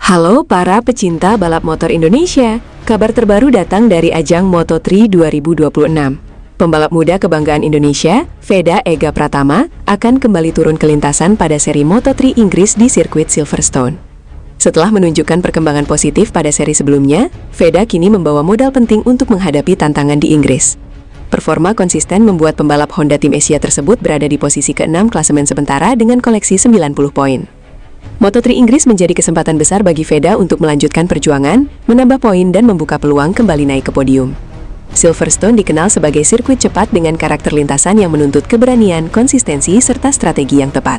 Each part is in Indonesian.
Halo para pecinta balap motor Indonesia, kabar terbaru datang dari ajang Moto3 2026. Pembalap muda kebanggaan Indonesia, Veda Ega Pratama, akan kembali turun ke lintasan pada seri Moto3 Inggris di sirkuit Silverstone. Setelah menunjukkan perkembangan positif pada seri sebelumnya, Veda kini membawa modal penting untuk menghadapi tantangan di Inggris. Performa konsisten membuat pembalap Honda Tim Asia tersebut berada di posisi ke-6 klasemen sementara dengan koleksi 90 poin. Moto3 Inggris menjadi kesempatan besar bagi Veda untuk melanjutkan perjuangan, menambah poin dan membuka peluang kembali naik ke podium. Silverstone dikenal sebagai sirkuit cepat dengan karakter lintasan yang menuntut keberanian, konsistensi, serta strategi yang tepat.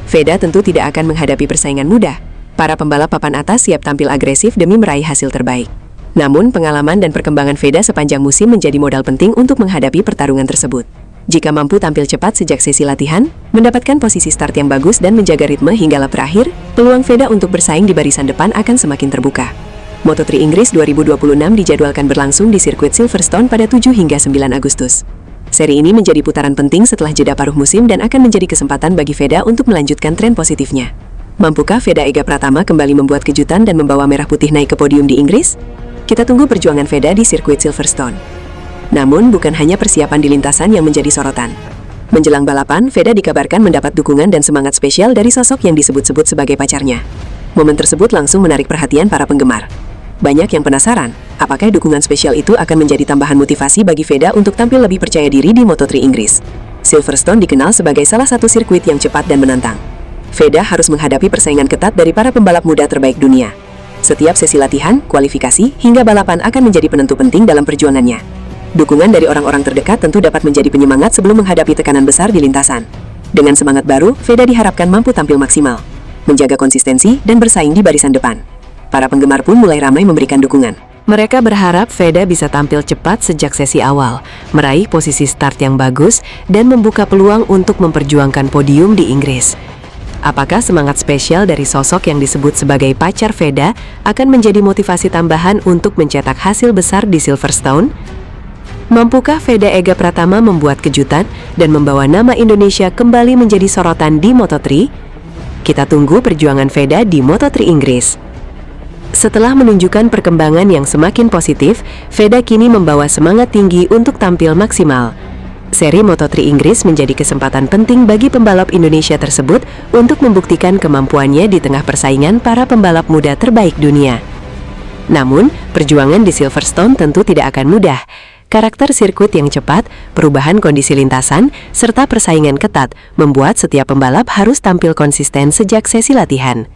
Veda tentu tidak akan menghadapi persaingan mudah. Para pembalap papan atas siap tampil agresif demi meraih hasil terbaik. Namun, pengalaman dan perkembangan Veda sepanjang musim menjadi modal penting untuk menghadapi pertarungan tersebut. Jika mampu tampil cepat sejak sesi latihan, mendapatkan posisi start yang bagus dan menjaga ritme hingga lap terakhir, peluang Veda untuk bersaing di barisan depan akan semakin terbuka. Moto3 Inggris 2026 dijadwalkan berlangsung di sirkuit Silverstone pada 7 hingga 9 Agustus. Seri ini menjadi putaran penting setelah jeda paruh musim dan akan menjadi kesempatan bagi Veda untuk melanjutkan tren positifnya. Mampukah Veda Ega Pratama kembali membuat kejutan dan membawa merah putih naik ke podium di Inggris? Kita tunggu perjuangan Veda di sirkuit Silverstone. Namun, bukan hanya persiapan di lintasan yang menjadi sorotan. Menjelang balapan, Veda dikabarkan mendapat dukungan dan semangat spesial dari sosok yang disebut-sebut sebagai pacarnya. Momen tersebut langsung menarik perhatian para penggemar. Banyak yang penasaran, apakah dukungan spesial itu akan menjadi tambahan motivasi bagi Veda untuk tampil lebih percaya diri di Moto3 Inggris. Silverstone dikenal sebagai salah satu sirkuit yang cepat dan menantang. Veda harus menghadapi persaingan ketat dari para pembalap muda terbaik dunia. Setiap sesi latihan, kualifikasi, hingga balapan akan menjadi penentu penting dalam perjuangannya. Dukungan dari orang-orang terdekat tentu dapat menjadi penyemangat sebelum menghadapi tekanan besar di lintasan. Dengan semangat baru, Veda diharapkan mampu tampil maksimal, menjaga konsistensi, dan bersaing di barisan depan. Para penggemar pun mulai ramai memberikan dukungan. Mereka berharap Veda bisa tampil cepat sejak sesi awal, meraih posisi start yang bagus, dan membuka peluang untuk memperjuangkan podium di Inggris. Apakah semangat spesial dari sosok yang disebut sebagai pacar Veda akan menjadi motivasi tambahan untuk mencetak hasil besar di Silverstone? Mampukah Veda Ega Pratama membuat kejutan dan membawa nama Indonesia kembali menjadi sorotan di Moto3? Kita tunggu perjuangan Veda di Moto3 Inggris. Setelah menunjukkan perkembangan yang semakin positif, Veda kini membawa semangat tinggi untuk tampil maksimal. Seri Moto3 Inggris menjadi kesempatan penting bagi pembalap Indonesia tersebut untuk membuktikan kemampuannya di tengah persaingan para pembalap muda terbaik dunia. Namun, perjuangan di Silverstone tentu tidak akan mudah. Karakter sirkuit yang cepat, perubahan kondisi lintasan, serta persaingan ketat membuat setiap pembalap harus tampil konsisten sejak sesi latihan.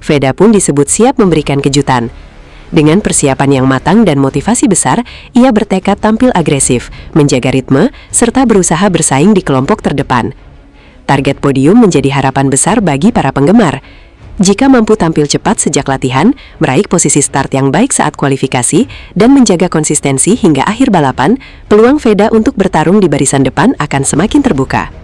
Veda pun disebut siap memberikan kejutan. Dengan persiapan yang matang dan motivasi besar, ia bertekad tampil agresif, menjaga ritme, serta berusaha bersaing di kelompok terdepan. Target podium menjadi harapan besar bagi para penggemar. Jika mampu tampil cepat sejak latihan, meraih posisi start yang baik saat kualifikasi, dan menjaga konsistensi hingga akhir balapan, peluang Veda untuk bertarung di barisan depan akan semakin terbuka.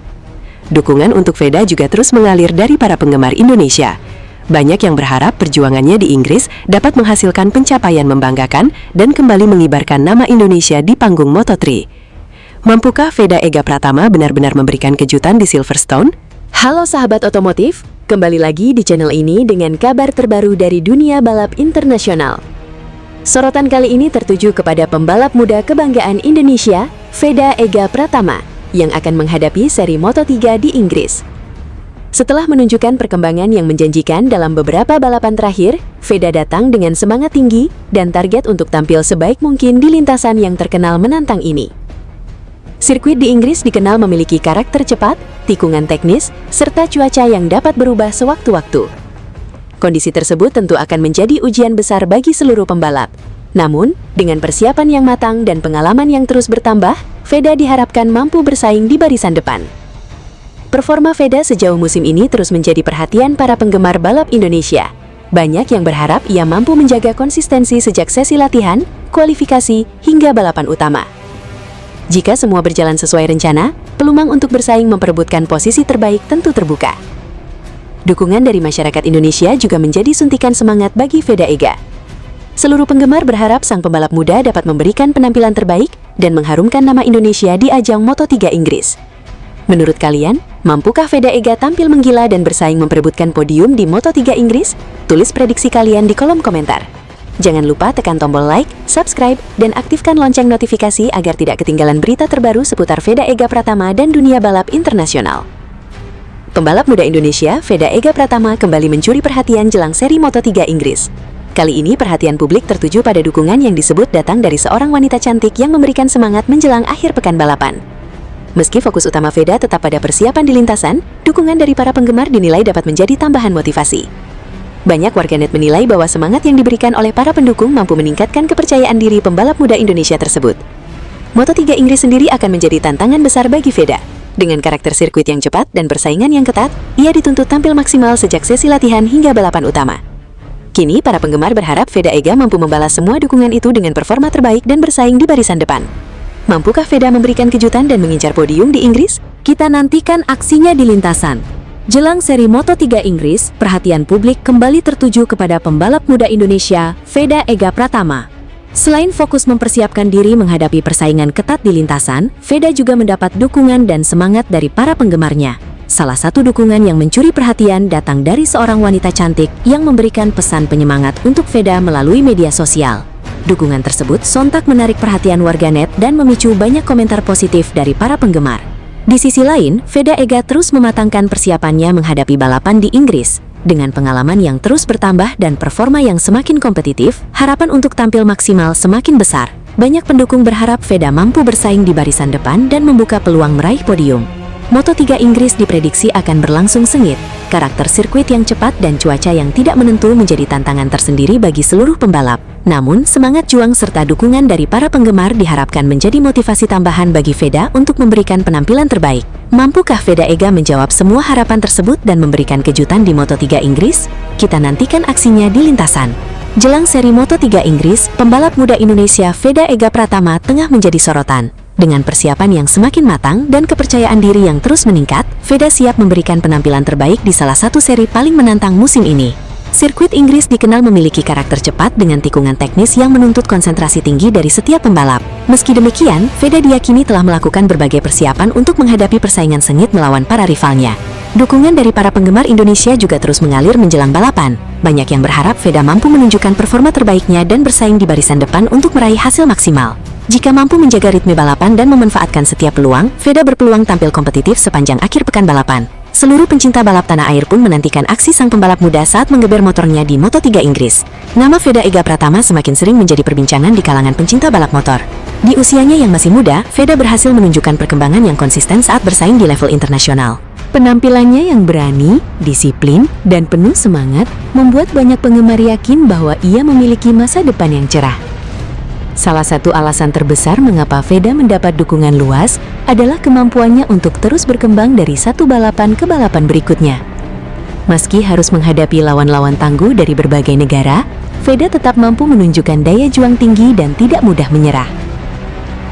Dukungan untuk Veda juga terus mengalir dari para penggemar Indonesia. Banyak yang berharap perjuangannya di Inggris dapat menghasilkan pencapaian membanggakan dan kembali mengibarkan nama Indonesia di panggung Moto3. Mampukah Veda Ega Pratama benar-benar memberikan kejutan di Silverstone? Halo sahabat otomotif, kembali lagi di channel ini dengan kabar terbaru dari dunia balap internasional. Sorotan kali ini tertuju kepada pembalap muda kebanggaan Indonesia, Veda Ega Pratama, yang akan menghadapi seri Moto3 di Inggris. Setelah menunjukkan perkembangan yang menjanjikan dalam beberapa balapan terakhir, Veda datang dengan semangat tinggi dan target untuk tampil sebaik mungkin di lintasan yang terkenal menantang ini. Sirkuit di Inggris dikenal memiliki karakter cepat, tikungan teknis, serta cuaca yang dapat berubah sewaktu-waktu. Kondisi tersebut tentu akan menjadi ujian besar bagi seluruh pembalap. Namun, dengan persiapan yang matang dan pengalaman yang terus bertambah, Veda diharapkan mampu bersaing di barisan depan. Performa Veda sejauh musim ini terus menjadi perhatian para penggemar balap Indonesia. Banyak yang berharap ia mampu menjaga konsistensi sejak sesi latihan, kualifikasi, hingga balapan utama. Jika semua berjalan sesuai rencana, peluang untuk bersaing memperebutkan posisi terbaik tentu terbuka. Dukungan dari masyarakat Indonesia juga menjadi suntikan semangat bagi Veda Ega. Seluruh penggemar berharap sang pembalap muda dapat memberikan penampilan terbaik dan mengharumkan nama Indonesia di ajang Moto3 Inggris. Menurut kalian, mampukah Veda Ega tampil menggila dan bersaing memperebutkan podium di Moto3 Inggris? Tulis prediksi kalian di kolom komentar. Jangan lupa tekan tombol like, subscribe, dan aktifkan lonceng notifikasi agar tidak ketinggalan berita terbaru seputar Veda Ega Pratama dan dunia balap internasional. Pembalap muda Indonesia, Veda Ega Pratama kembali mencuri perhatian jelang seri Moto3 Inggris. Kali ini perhatian publik tertuju pada dukungan yang disebut datang dari seorang wanita cantik yang memberikan semangat menjelang akhir pekan balapan. Meski fokus utama Veda tetap pada persiapan di lintasan, dukungan dari para penggemar dinilai dapat menjadi tambahan motivasi. Banyak warganet menilai bahwa semangat yang diberikan oleh para pendukung mampu meningkatkan kepercayaan diri pembalap muda Indonesia tersebut. Moto3 Inggris sendiri akan menjadi tantangan besar bagi Veda. Dengan karakter sirkuit yang cepat dan persaingan yang ketat, ia dituntut tampil maksimal sejak sesi latihan hingga balapan utama. Kini, para penggemar berharap Veda Ega mampu membalas semua dukungan itu dengan performa terbaik dan bersaing di barisan depan. Mampukah Veda memberikan kejutan dan mengincar podium di Inggris? Kita nantikan aksinya di lintasan. Jelang seri Moto3 Inggris, perhatian publik kembali tertuju kepada pembalap muda Indonesia, Veda Ega Pratama. Selain fokus mempersiapkan diri menghadapi persaingan ketat di lintasan, Veda juga mendapat dukungan dan semangat dari para penggemarnya. Salah satu dukungan yang mencuri perhatian datang dari seorang wanita cantik yang memberikan pesan penyemangat untuk Veda melalui media sosial. Dukungan tersebut sontak menarik perhatian warganet dan memicu banyak komentar positif dari para penggemar. Di sisi lain, Veda Ega terus mematangkan persiapannya menghadapi balapan di Inggris. Dengan pengalaman yang terus bertambah dan performa yang semakin kompetitif, harapan untuk tampil maksimal semakin besar. Banyak pendukung berharap Veda mampu bersaing di barisan depan dan membuka peluang meraih podium. Moto3 Inggris diprediksi akan berlangsung sengit. Karakter sirkuit yang cepat dan cuaca yang tidak menentu menjadi tantangan tersendiri bagi seluruh pembalap. Namun, semangat juang serta dukungan dari para penggemar diharapkan menjadi motivasi tambahan bagi Veda untuk memberikan penampilan terbaik. Mampukah Veda Ega menjawab semua harapan tersebut dan memberikan kejutan di Moto3 Inggris? Kita nantikan aksinya di lintasan. Jelang seri Moto3 Inggris, pembalap muda Indonesia Veda Ega Pratama tengah menjadi sorotan. Dengan persiapan yang semakin matang dan kepercayaan diri yang terus meningkat, Veda siap memberikan penampilan terbaik di salah satu seri paling menantang musim ini. Sirkuit Inggris dikenal memiliki karakter cepat dengan tikungan teknis yang menuntut konsentrasi tinggi dari setiap pembalap. Meski demikian, Veda diyakini telah melakukan berbagai persiapan untuk menghadapi persaingan sengit melawan para rivalnya. Dukungan dari para penggemar Indonesia juga terus mengalir menjelang balapan. Banyak yang berharap Veda mampu menunjukkan performa terbaiknya dan bersaing di barisan depan untuk meraih hasil maksimal. Jika mampu menjaga ritme balapan dan memanfaatkan setiap peluang, Veda berpeluang tampil kompetitif sepanjang akhir pekan balapan. Seluruh pencinta balap tanah air pun menantikan aksi sang pembalap muda saat menggeber motornya di Moto3 Inggris. Nama Veda Ega Pratama semakin sering menjadi perbincangan di kalangan pencinta balap motor. Di usianya yang masih muda, Veda berhasil menunjukkan perkembangan yang konsisten saat bersaing di level internasional. Penampilannya yang berani, disiplin, dan penuh semangat membuat banyak penggemar yakin bahwa ia memiliki masa depan yang cerah. Salah satu alasan terbesar mengapa Veda mendapat dukungan luas adalah kemampuannya untuk terus berkembang dari satu balapan ke balapan berikutnya. Meski harus menghadapi lawan-lawan tangguh dari berbagai negara, Veda tetap mampu menunjukkan daya juang tinggi dan tidak mudah menyerah.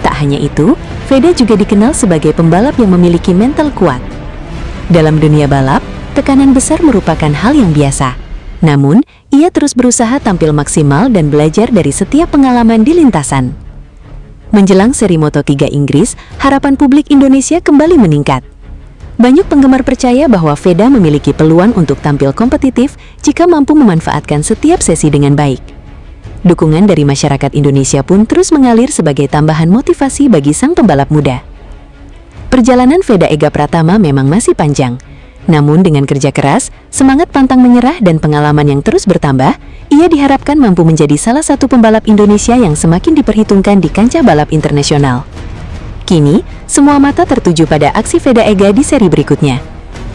Tak hanya itu, Veda juga dikenal sebagai pembalap yang memiliki mental kuat. Dalam dunia balap, tekanan besar merupakan hal yang biasa. Namun, ia terus berusaha tampil maksimal dan belajar dari setiap pengalaman di lintasan. Menjelang seri Moto3 Inggris, harapan publik Indonesia kembali meningkat. Banyak penggemar percaya bahwa Veda memiliki peluang untuk tampil kompetitif jika mampu memanfaatkan setiap sesi dengan baik. Dukungan dari masyarakat Indonesia pun terus mengalir sebagai tambahan motivasi bagi sang pembalap muda. Perjalanan Veda Ega Pratama memang masih panjang. Namun dengan kerja keras, semangat pantang menyerah dan pengalaman yang terus bertambah, ia diharapkan mampu menjadi salah satu pembalap Indonesia yang semakin diperhitungkan di kancah balap internasional. Kini, semua mata tertuju pada aksi Veda Ega di seri berikutnya.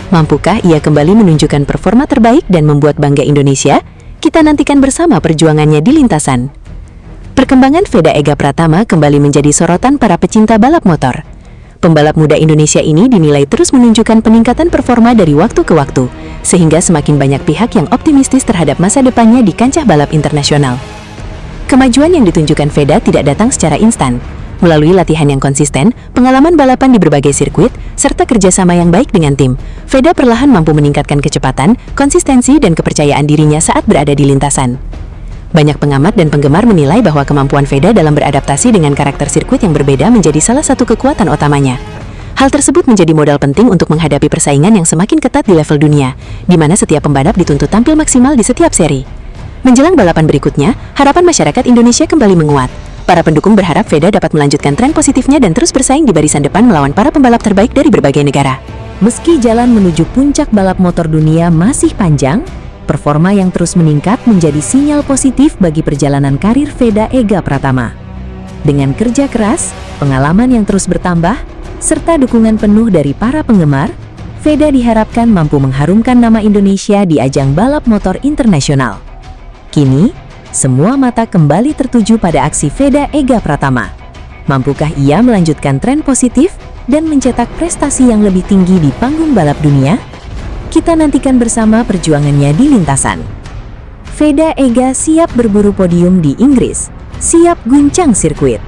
Mampukah ia kembali menunjukkan performa terbaik dan membuat bangga Indonesia? Kita nantikan bersama perjuangannya di lintasan. Perkembangan Veda Ega Pratama kembali menjadi sorotan para pecinta balap motor. Pembalap muda Indonesia ini dinilai terus menunjukkan peningkatan performa dari waktu ke waktu, sehingga semakin banyak pihak yang optimistis terhadap masa depannya di kancah balap internasional. Kemajuan yang ditunjukkan Veda tidak datang secara instan. Melalui latihan yang konsisten, pengalaman balapan di berbagai sirkuit, serta kerjasama yang baik dengan tim, Veda perlahan mampu meningkatkan kecepatan, konsistensi, dan kepercayaan dirinya saat berada di lintasan. Banyak pengamat dan penggemar menilai bahwa kemampuan Veda dalam beradaptasi dengan karakter sirkuit yang berbeda menjadi salah satu kekuatan utamanya. Hal tersebut menjadi modal penting untuk menghadapi persaingan yang semakin ketat di level dunia, di mana setiap pembalap dituntut tampil maksimal di setiap seri. Menjelang balapan berikutnya, harapan masyarakat Indonesia kembali menguat. Para pendukung berharap Veda dapat melanjutkan tren positifnya dan terus bersaing di barisan depan melawan para pembalap terbaik dari berbagai negara. Meski jalan menuju puncak balap motor dunia masih panjang, performa yang terus meningkat menjadi sinyal positif bagi perjalanan karir Veda Ega Pratama. Dengan kerja keras, pengalaman yang terus bertambah, serta dukungan penuh dari para penggemar, Veda diharapkan mampu mengharumkan nama Indonesia di ajang balap motor internasional. Kini, semua mata kembali tertuju pada aksi Veda Ega Pratama. Mampukah ia melanjutkan tren positif dan mencetak prestasi yang lebih tinggi di panggung balap dunia? Kita nantikan bersama perjuangannya di lintasan. Veda Ega siap berburu podium di Inggris, siap guncang sirkuit.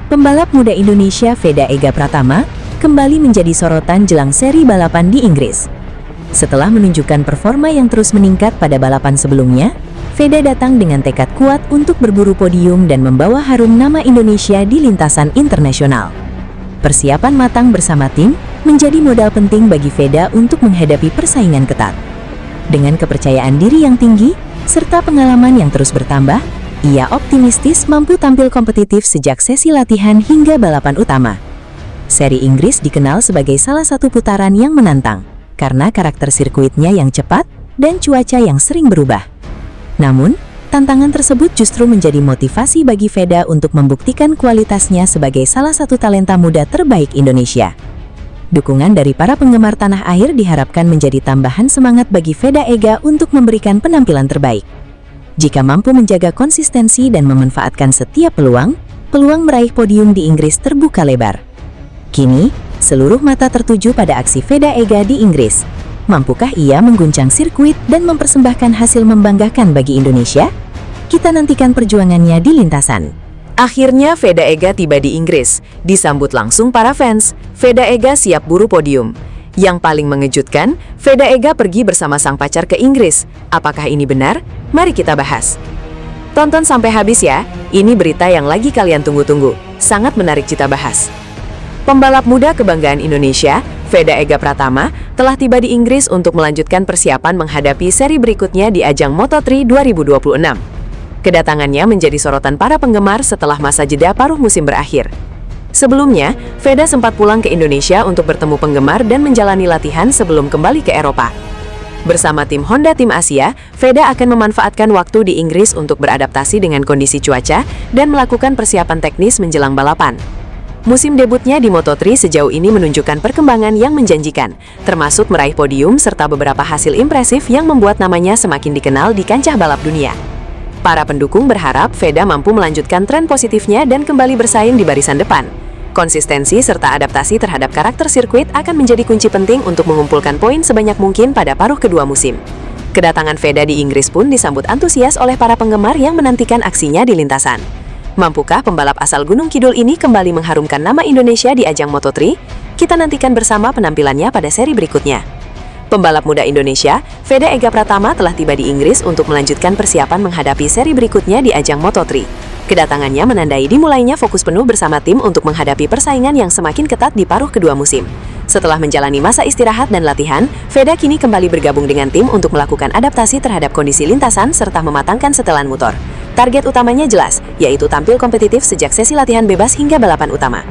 Pembalap muda Indonesia Veda Ega Pratama kembali menjadi sorotan jelang seri balapan di Inggris. Setelah menunjukkan performa yang terus meningkat pada balapan sebelumnya, Veda datang dengan tekad kuat untuk berburu podium dan membawa harum nama Indonesia di lintasan internasional. Persiapan matang bersama tim menjadi modal penting bagi Veda untuk menghadapi persaingan ketat. Dengan kepercayaan diri yang tinggi, serta pengalaman yang terus bertambah, ia optimistis mampu tampil kompetitif sejak sesi latihan hingga balapan utama. Seri Inggris dikenal sebagai salah satu putaran yang menantang, karena karakter sirkuitnya yang cepat dan cuaca yang sering berubah. Namun, tantangan tersebut justru menjadi motivasi bagi Veda untuk membuktikan kualitasnya sebagai salah satu talenta muda terbaik Indonesia. Dukungan dari para penggemar tanah air diharapkan menjadi tambahan semangat bagi Veda Ega untuk memberikan penampilan terbaik. Jika mampu menjaga konsistensi dan memanfaatkan setiap peluang meraih podium di Inggris terbuka lebar. Kini, seluruh mata tertuju pada aksi Veda Ega di Inggris. Mampukah ia mengguncang sirkuit dan mempersembahkan hasil membanggakan bagi Indonesia? Kita nantikan perjuangannya di lintasan. Akhirnya Veda Ega tiba di Inggris. Disambut langsung para fans, Veda Ega siap buru podium. Yang paling mengejutkan, Veda Ega pergi bersama sang pacar ke Inggris. Apakah ini benar? Mari kita bahas. Tonton sampai habis ya, ini berita yang lagi kalian tunggu-tunggu. Sangat menarik kita bahas. Pembalap muda kebanggaan Indonesia, Veda Ega Pratama, telah tiba di Inggris untuk melanjutkan persiapan menghadapi seri berikutnya di ajang Moto3 2026. Kedatangannya menjadi sorotan para penggemar setelah masa jeda paruh musim berakhir. Sebelumnya, Veda sempat pulang ke Indonesia untuk bertemu penggemar dan menjalani latihan sebelum kembali ke Eropa. Bersama tim Honda Tim Asia, Veda akan memanfaatkan waktu di Inggris untuk beradaptasi dengan kondisi cuaca dan melakukan persiapan teknis menjelang balapan. Musim debutnya di Moto3 sejauh ini menunjukkan perkembangan yang menjanjikan, termasuk meraih podium serta beberapa hasil impresif yang membuat namanya semakin dikenal di kancah balap dunia. Para pendukung berharap Veda mampu melanjutkan tren positifnya dan kembali bersaing di barisan depan. Konsistensi serta adaptasi terhadap karakter sirkuit akan menjadi kunci penting untuk mengumpulkan poin sebanyak mungkin pada paruh kedua musim. Kedatangan Veda di Inggris pun disambut antusias oleh para penggemar yang menantikan aksinya di lintasan. Mampukah pembalap asal Gunung Kidul ini kembali mengharumkan nama Indonesia di ajang Moto3? Kita nantikan bersama penampilannya pada seri berikutnya. Pembalap muda Indonesia, Veda Ega Pratama telah tiba di Inggris untuk melanjutkan persiapan menghadapi seri berikutnya di ajang Moto3. Kedatangannya menandai dimulainya fokus penuh bersama tim untuk menghadapi persaingan yang semakin ketat di paruh kedua musim. Setelah menjalani masa istirahat dan latihan, Veda kini kembali bergabung dengan tim untuk melakukan adaptasi terhadap kondisi lintasan serta mematangkan setelan motor. Target utamanya jelas, yaitu tampil kompetitif sejak sesi latihan bebas hingga balapan utama.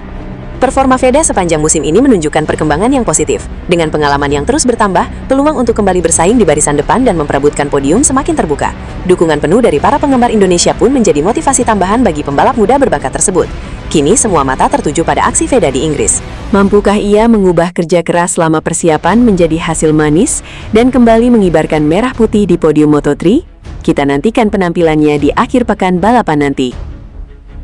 Performa Veda sepanjang musim ini menunjukkan perkembangan yang positif. Dengan pengalaman yang terus bertambah, peluang untuk kembali bersaing di barisan depan dan memperebutkan podium semakin terbuka. Dukungan penuh dari para penggemar Indonesia pun menjadi motivasi tambahan bagi pembalap muda berbakat tersebut. Kini semua mata tertuju pada aksi Veda di Inggris. Mampukah ia mengubah kerja keras selama persiapan menjadi hasil manis dan kembali mengibarkan merah putih di podium Moto3? Kita nantikan penampilannya di akhir pekan balapan nanti.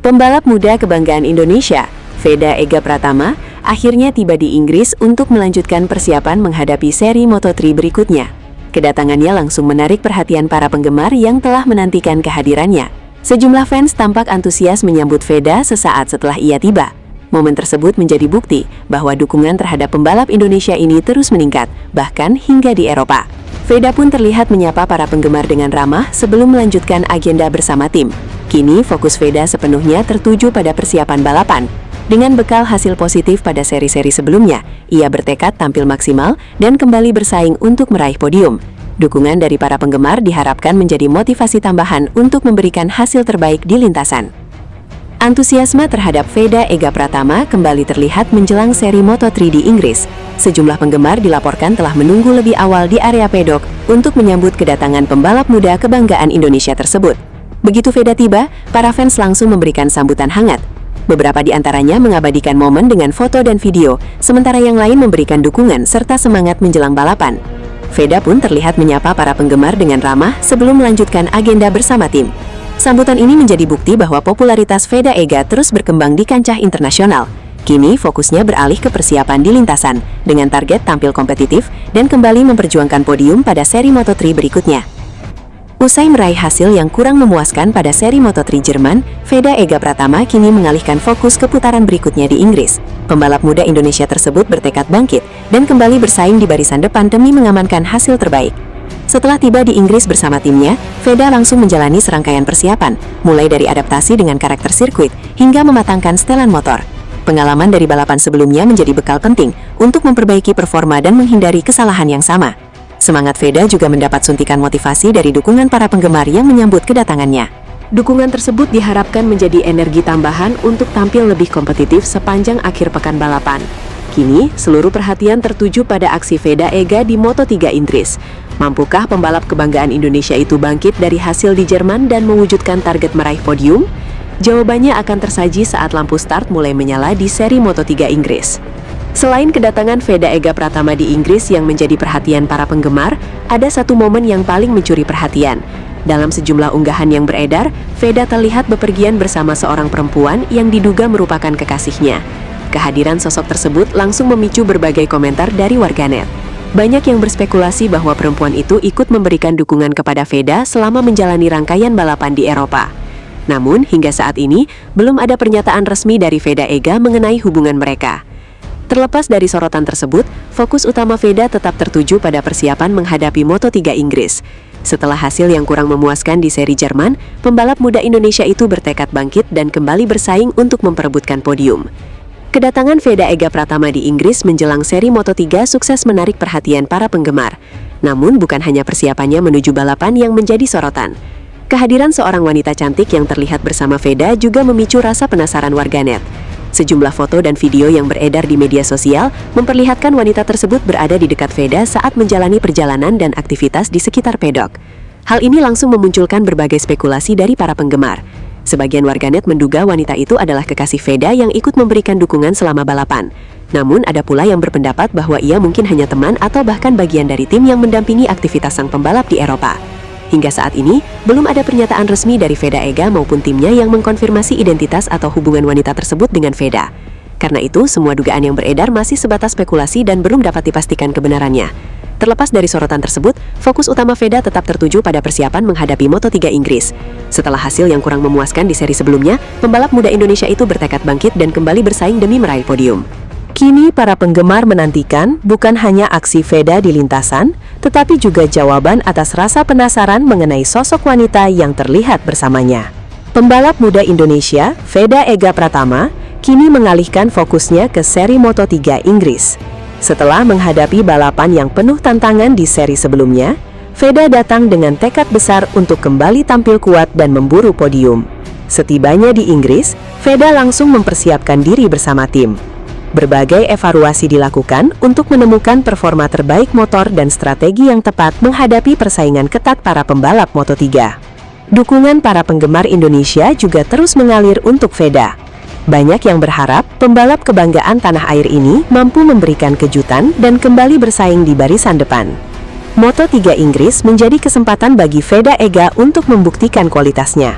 Pembalap muda kebanggaan Indonesia, Veda Ega Pratama, akhirnya tiba di Inggris untuk melanjutkan persiapan menghadapi seri Moto3 berikutnya. Kedatangannya langsung menarik perhatian para penggemar yang telah menantikan kehadirannya. Sejumlah fans tampak antusias menyambut Veda sesaat setelah ia tiba. Momen tersebut menjadi bukti bahwa dukungan terhadap pembalap Indonesia ini terus meningkat, bahkan hingga di Eropa. Veda pun terlihat menyapa para penggemar dengan ramah sebelum melanjutkan agenda bersama tim. Kini fokus Veda sepenuhnya tertuju pada persiapan balapan. Dengan bekal hasil positif pada seri-seri sebelumnya, ia bertekad tampil maksimal dan kembali bersaing untuk meraih podium. Dukungan dari para penggemar diharapkan menjadi motivasi tambahan untuk memberikan hasil terbaik di lintasan. Antusiasme terhadap Veda Ega Pratama kembali terlihat menjelang seri Moto3 di Inggris. Sejumlah penggemar dilaporkan telah menunggu lebih awal di area pedok untuk menyambut kedatangan pembalap muda kebanggaan Indonesia tersebut. Begitu Veda tiba, para fans langsung memberikan sambutan hangat. Beberapa di antaranya mengabadikan momen dengan foto dan video, sementara yang lain memberikan dukungan serta semangat menjelang balapan. Veda pun terlihat menyapa para penggemar dengan ramah sebelum melanjutkan agenda bersama tim. Sambutan ini menjadi bukti bahwa popularitas Veda Ega terus berkembang di kancah internasional. Kini fokusnya beralih ke persiapan di lintasan, dengan target tampil kompetitif dan kembali memperjuangkan podium pada seri Moto3 berikutnya. Usai meraih hasil yang kurang memuaskan pada seri Moto3 Jerman, Veda Ega Pratama kini mengalihkan fokus ke putaran berikutnya di Inggris. Pembalap muda Indonesia tersebut bertekad bangkit dan kembali bersaing di barisan depan demi mengamankan hasil terbaik. Setelah tiba di Inggris bersama timnya, Veda langsung menjalani serangkaian persiapan, mulai dari adaptasi dengan karakter sirkuit hingga mematangkan setelan motor. Pengalaman dari balapan sebelumnya menjadi bekal penting untuk memperbaiki performa dan menghindari kesalahan yang sama. Semangat Veda juga mendapat suntikan motivasi dari dukungan para penggemar yang menyambut kedatangannya. Dukungan tersebut diharapkan menjadi energi tambahan untuk tampil lebih kompetitif sepanjang akhir pekan balapan. Kini, seluruh perhatian tertuju pada aksi Veda Ega di Moto3 Inggris. Mampukah pembalap kebanggaan Indonesia itu bangkit dari hasil di Jerman dan mewujudkan target meraih podium? Jawabannya akan tersaji saat lampu start mulai menyala di seri Moto3 Inggris. Selain kedatangan Veda Ega Pratama di Inggris yang menjadi perhatian para penggemar, ada satu momen yang paling mencuri perhatian. Dalam sejumlah unggahan yang beredar, Veda terlihat bepergian bersama seorang perempuan yang diduga merupakan kekasihnya. Kehadiran sosok tersebut langsung memicu berbagai komentar dari warganet. Banyak yang berspekulasi bahwa perempuan itu ikut memberikan dukungan kepada Veda selama menjalani rangkaian balapan di Eropa. Namun, hingga saat ini, belum ada pernyataan resmi dari Veda Ega mengenai hubungan mereka. Terlepas dari sorotan tersebut, fokus utama Veda tetap tertuju pada persiapan menghadapi Moto3 Inggris. Setelah hasil yang kurang memuaskan di seri Jerman, pembalap muda Indonesia itu bertekad bangkit dan kembali bersaing untuk memperebutkan podium. Kedatangan Veda Ega Pratama di Inggris menjelang seri Moto3 sukses menarik perhatian para penggemar. Namun bukan hanya persiapannya menuju balapan yang menjadi sorotan. Kehadiran seorang wanita cantik yang terlihat bersama Veda juga memicu rasa penasaran warganet. Sejumlah foto dan video yang beredar di media sosial memperlihatkan wanita tersebut berada di dekat Veda saat menjalani perjalanan dan aktivitas di sekitar pedok. Hal ini langsung memunculkan berbagai spekulasi dari para penggemar. Sebagian warganet menduga wanita itu adalah kekasih Veda yang ikut memberikan dukungan selama balapan. Namun ada pula yang berpendapat bahwa ia mungkin hanya teman atau bahkan bagian dari tim yang mendampingi aktivitas sang pembalap di Eropa. Hingga saat ini, belum ada pernyataan resmi dari Veda Ega maupun timnya yang mengkonfirmasi identitas atau hubungan wanita tersebut dengan Veda. Karena itu, semua dugaan yang beredar masih sebatas spekulasi dan belum dapat dipastikan kebenarannya. Terlepas dari sorotan tersebut, fokus utama Veda tetap tertuju pada persiapan menghadapi Moto3 Inggris. Setelah hasil yang kurang memuaskan di seri sebelumnya, pembalap muda Indonesia itu bertekad bangkit dan kembali bersaing demi meraih podium. Kini para penggemar menantikan bukan hanya aksi Veda di lintasan, tetapi juga jawaban atas rasa penasaran mengenai sosok wanita yang terlihat bersamanya. Pembalap muda Indonesia, Veda Ega Pratama, kini mengalihkan fokusnya ke seri Moto3 Inggris. Setelah menghadapi balapan yang penuh tantangan di seri sebelumnya, Veda datang dengan tekad besar untuk kembali tampil kuat dan memburu podium. Setibanya di Inggris, Veda langsung mempersiapkan diri bersama tim. Berbagai evaluasi dilakukan untuk menemukan performa terbaik motor dan strategi yang tepat menghadapi persaingan ketat para pembalap Moto3. Dukungan para penggemar Indonesia juga terus mengalir untuk Veda. Banyak yang berharap pembalap kebanggaan tanah air ini mampu memberikan kejutan dan kembali bersaing di barisan depan. Moto3 Inggris menjadi kesempatan bagi Veda Ega untuk membuktikan kualitasnya.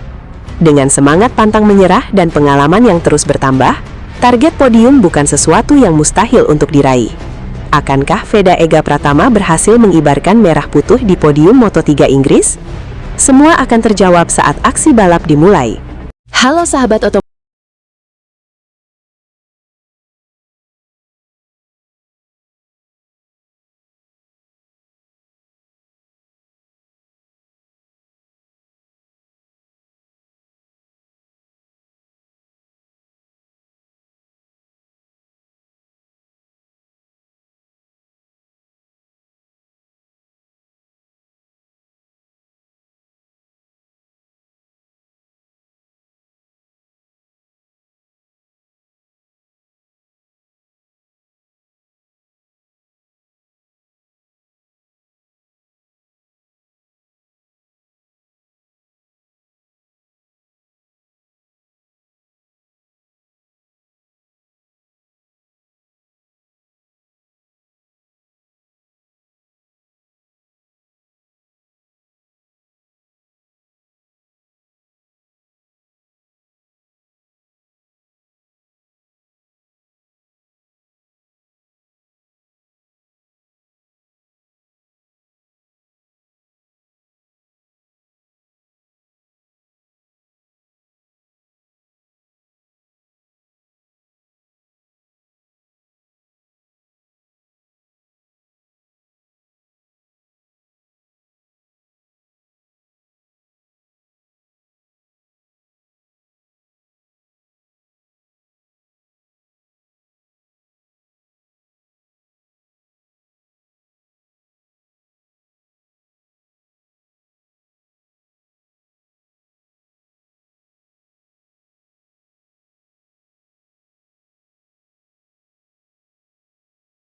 Dengan semangat pantang menyerah dan pengalaman yang terus bertambah, target podium bukan sesuatu yang mustahil untuk diraih. Akankah Veda Ega Pratama berhasil mengibarkan merah putih di podium Moto3 Inggris? Semua akan terjawab saat aksi balap dimulai. Halo sahabat otomotif.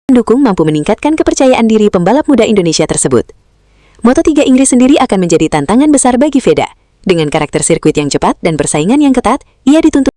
pendukung mampu meningkatkan kepercayaan diri pembalap muda Indonesia tersebut. Moto3 Inggris sendiri akan menjadi tantangan besar bagi Veda. Dengan karakter sirkuit yang cepat dan persaingan yang ketat, ia dituntut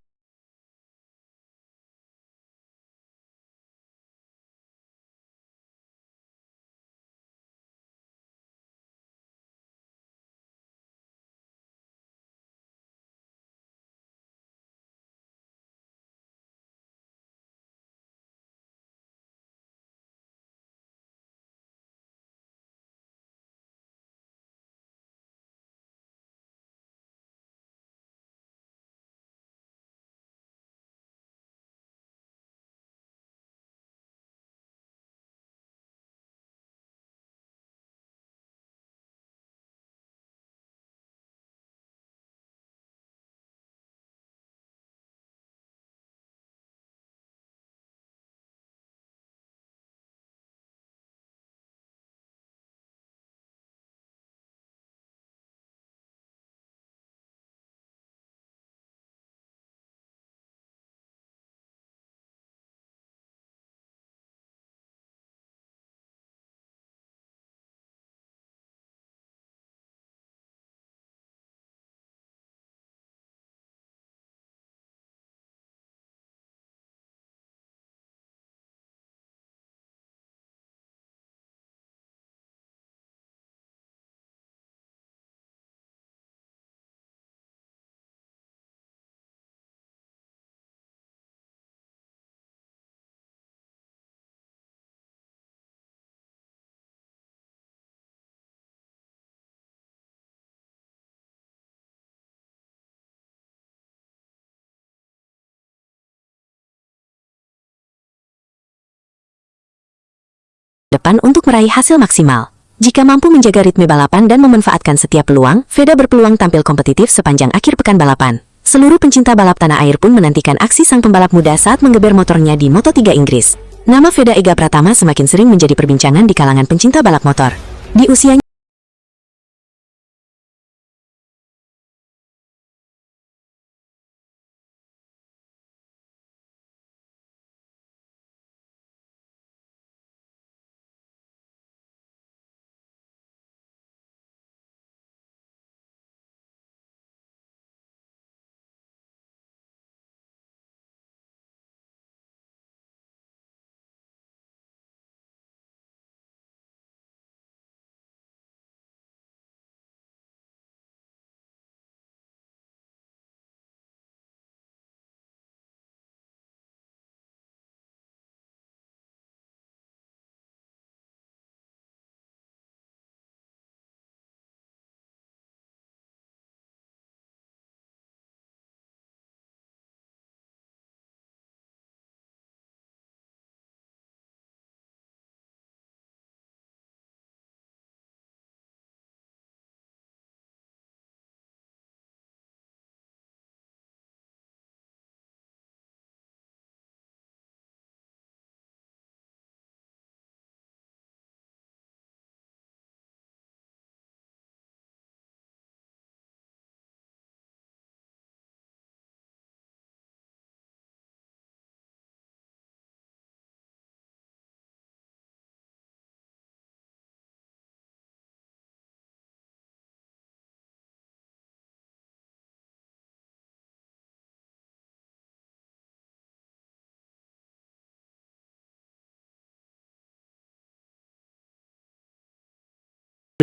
depan untuk meraih hasil maksimal. Jika mampu menjaga ritme balapan dan memanfaatkan setiap peluang, Veda berpeluang tampil kompetitif sepanjang akhir pekan balapan. Seluruh pencinta balap tanah air pun menantikan aksi sang pembalap muda saat menggeber motornya di Moto3 Inggris. Nama Veda Ega Pratama semakin sering menjadi perbincangan di kalangan pencinta balap motor. Di usianya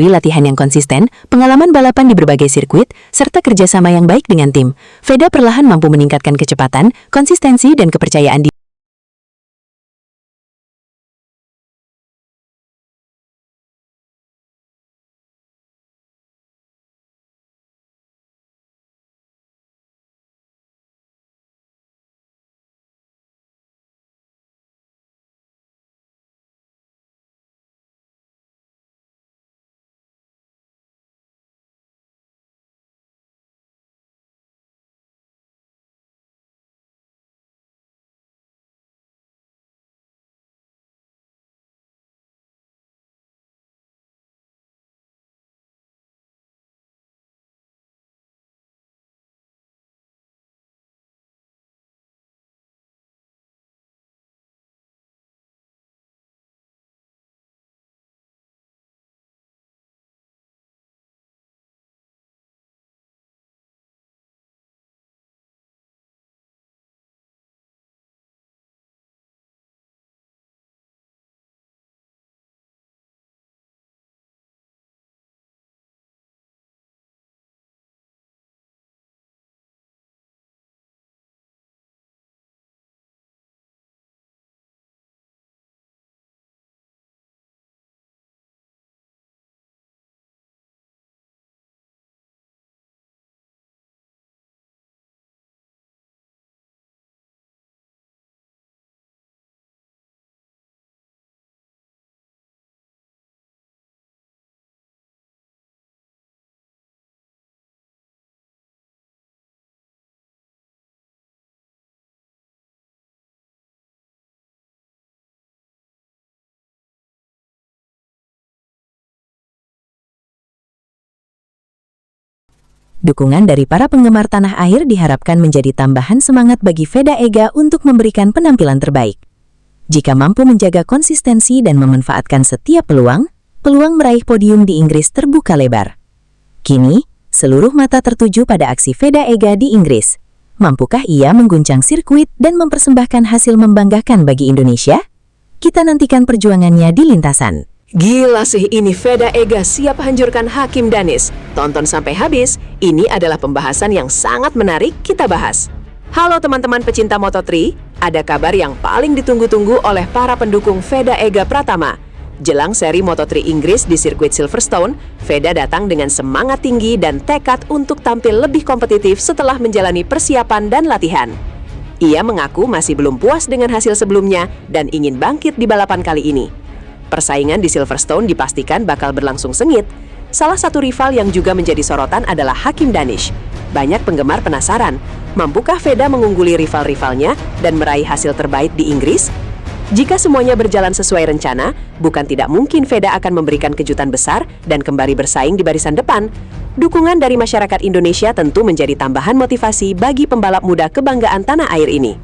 latihan yang konsisten, pengalaman balapan di berbagai sirkuit, serta kerjasama yang baik dengan tim, Veda perlahan mampu meningkatkan kecepatan, konsistensi, dan kepercayaan diri. Dukungan dari para penggemar tanah air diharapkan menjadi tambahan semangat bagi Veda Ega untuk memberikan penampilan terbaik. Jika mampu menjaga konsistensi dan memanfaatkan setiap peluang meraih podium di Inggris terbuka lebar. Kini, seluruh mata tertuju pada aksi Veda Ega di Inggris. Mampukah ia mengguncang sirkuit dan mempersembahkan hasil membanggakan bagi Indonesia? Kita nantikan perjuangannya di lintasan. Gila sih ini, Veda Ega siap hancurkan Hakim Danis. Tonton sampai habis, ini adalah pembahasan yang sangat menarik kita bahas. Halo teman-teman pecinta Moto3, ada kabar yang paling ditunggu-tunggu oleh para pendukung Veda Ega Pratama. Jelang seri Moto3 Inggris di sirkuit Silverstone, Veda datang dengan semangat tinggi dan tekad untuk tampil lebih kompetitif setelah menjalani persiapan dan latihan. Ia mengaku masih belum puas dengan hasil sebelumnya dan ingin bangkit di balapan kali ini. Persaingan di Silverstone dipastikan bakal berlangsung sengit. Salah satu rival yang juga menjadi sorotan adalah Hakim Danis. Banyak penggemar penasaran, mampukah Veda mengungguli rival-rivalnya dan meraih hasil terbaik di Inggris? Jika semuanya berjalan sesuai rencana, bukan tidak mungkin Veda akan memberikan kejutan besar dan kembali bersaing di barisan depan. Dukungan dari masyarakat Indonesia tentu menjadi tambahan motivasi bagi pembalap muda kebanggaan tanah air ini.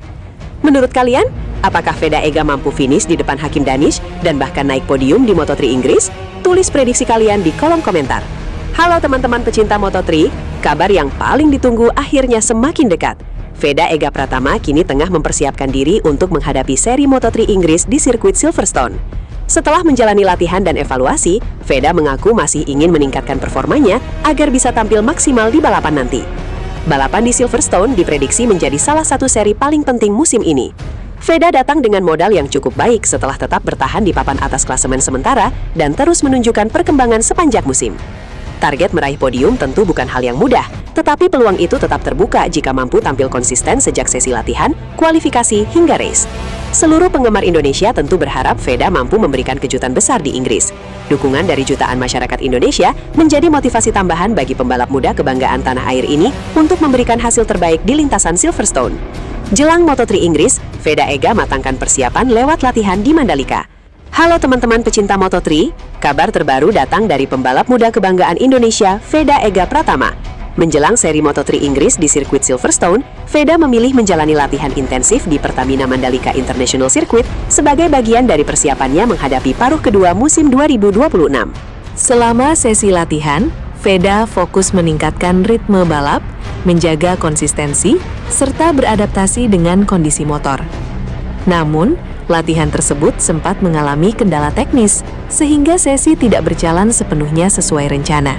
Menurut kalian, apakah Veda Ega mampu finish di depan Hakim Danis dan bahkan naik podium di Moto3 Inggris? Tulis prediksi kalian di kolom komentar. Halo teman-teman pecinta Moto3, kabar yang paling ditunggu akhirnya semakin dekat. Veda Ega Pratama kini tengah mempersiapkan diri untuk menghadapi seri Moto3 Inggris di sirkuit Silverstone. Setelah menjalani latihan dan evaluasi, Veda mengaku masih ingin meningkatkan performanya agar bisa tampil maksimal di balapan nanti. Balapan di Silverstone diprediksi menjadi salah satu seri paling penting musim ini. Veda datang dengan modal yang cukup baik setelah tetap bertahan di papan atas klasemen sementara dan terus menunjukkan perkembangan sepanjang musim. Target meraih podium tentu bukan hal yang mudah, tetapi peluang itu tetap terbuka jika mampu tampil konsisten sejak sesi latihan, kualifikasi, hingga race. Seluruh penggemar Indonesia tentu berharap Veda mampu memberikan kejutan besar di Inggris. Dukungan dari jutaan masyarakat Indonesia menjadi motivasi tambahan bagi pembalap muda kebanggaan tanah air ini untuk memberikan hasil terbaik di lintasan Silverstone. Jelang Moto3 Inggris, Veda Ega matangkan persiapan lewat latihan di Mandalika. Halo teman-teman pecinta Moto3, kabar terbaru datang dari pembalap muda kebanggaan Indonesia, Veda Ega Pratama. Menjelang seri Moto3 Inggris di sirkuit Silverstone, Veda memilih menjalani latihan intensif di Pertamina Mandalika International Circuit sebagai bagian dari persiapannya menghadapi paruh kedua musim 2026. Selama sesi latihan, Veda fokus meningkatkan ritme balap, menjaga konsistensi, serta beradaptasi dengan kondisi motor. Namun, latihan tersebut sempat mengalami kendala teknis, sehingga sesi tidak berjalan sepenuhnya sesuai rencana.